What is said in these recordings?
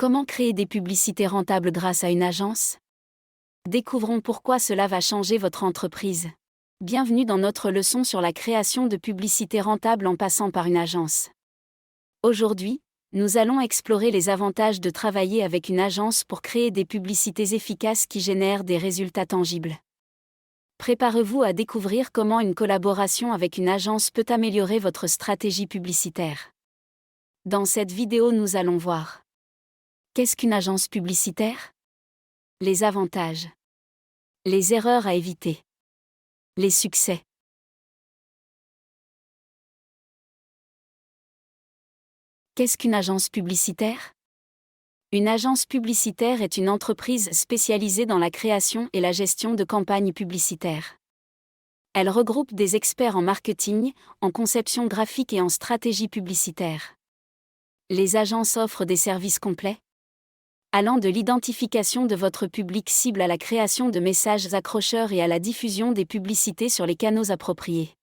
Comment créer des publicités rentables grâce à une agence? Découvrons pourquoi cela va changer votre entreprise. Bienvenue dans notre leçon sur la création de publicités rentables en passant par une agence. Aujourd'hui, nous allons explorer les avantages de travailler avec une agence pour créer des publicités efficaces qui génèrent des résultats tangibles. Préparez-vous à découvrir comment une collaboration avec une agence peut améliorer votre stratégie publicitaire. Dans cette vidéo, nous allons voir: qu'est-ce qu'une agence publicitaire? Les avantages. Les erreurs à éviter. Les succès. Qu'est-ce qu'une agence publicitaire? Une agence publicitaire est une entreprise spécialisée dans la création et la gestion de campagnes publicitaires. Elle regroupe des experts en marketing, en conception graphique et en stratégie publicitaire. Les agences offrent des services complets, allant de l'identification de votre public cible à la création de messages accrocheurs et à la diffusion des publicités sur les canaux appropriés.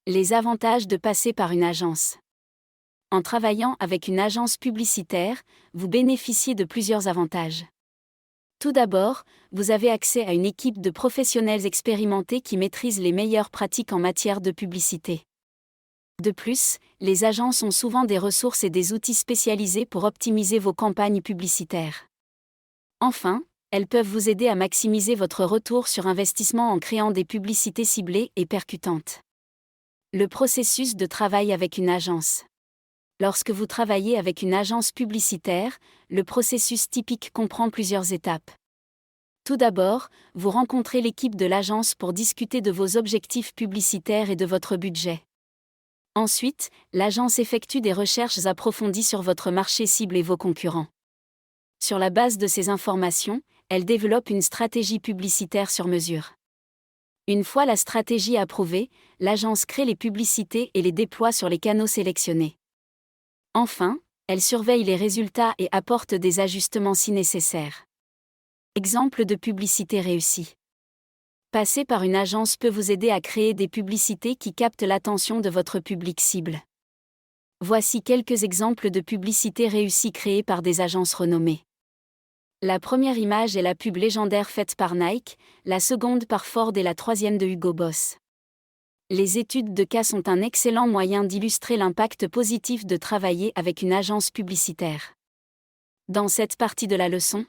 Les avantages de passer par une agence. En travaillant avec une agence publicitaire, vous bénéficiez de plusieurs avantages. Tout d'abord, vous avez accès à une équipe de professionnels expérimentés qui maîtrisent les meilleures pratiques en matière de publicité. De plus, les agences ont souvent des ressources et des outils spécialisés pour optimiser vos campagnes publicitaires. Enfin, elles peuvent vous aider à maximiser votre retour sur investissement en créant des publicités ciblées et percutantes. Le processus de travail avec une agence. Lorsque vous travaillez avec une agence publicitaire, le processus typique comprend plusieurs étapes. Tout d'abord, vous rencontrez l'équipe de l'agence pour discuter de vos objectifs publicitaires et de votre budget. Ensuite, l'agence effectue des recherches approfondies sur votre marché cible et vos concurrents. Sur la base de ces informations, elle développe une stratégie publicitaire sur mesure. Une fois la stratégie approuvée, l'agence crée les publicités et les déploie sur les canaux sélectionnés. Enfin, elle surveille les résultats et apporte des ajustements si nécessaire. Exemple de publicité réussie. Passer par une agence peut vous aider à créer des publicités qui captent l'attention de votre public cible. Voici quelques exemples de publicités réussies créées par des agences renommées. La première image est la pub légendaire faite par Nike, la seconde par Ford et la troisième de Hugo Boss. Les études de cas sont un excellent moyen d'illustrer l'impact positif de travailler avec une agence publicitaire. Dans cette partie de la leçon,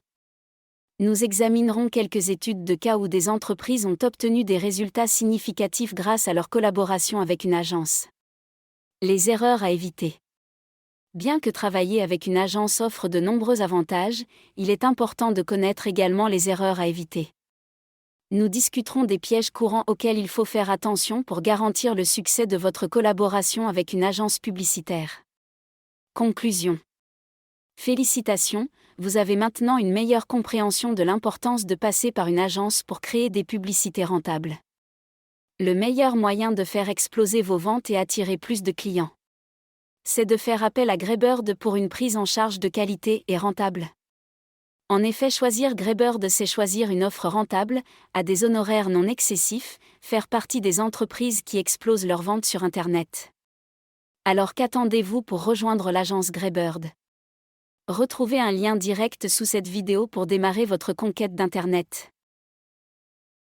nous examinerons quelques études de cas où des entreprises ont obtenu des résultats significatifs grâce à leur collaboration avec une agence. Les erreurs à éviter. Bien que travailler avec une agence offre de nombreux avantages, il est important de connaître également les erreurs à éviter. Nous discuterons des pièges courants auxquels il faut faire attention pour garantir le succès de votre collaboration avec une agence publicitaire. Conclusion. Félicitations, vous avez maintenant une meilleure compréhension de l'importance de passer par une agence pour créer des publicités rentables. Le meilleur moyen de faire exploser vos ventes et attirer plus de clients, c'est de faire appel à Greybird pour une prise en charge de qualité et rentable. En effet, choisir Greybird, c'est choisir une offre rentable, à des honoraires non excessifs, faire partie des entreprises qui explosent leurs ventes sur Internet. Alors qu'attendez-vous pour rejoindre l'agence Greybird? Retrouvez un lien direct sous cette vidéo pour démarrer votre conquête d'Internet.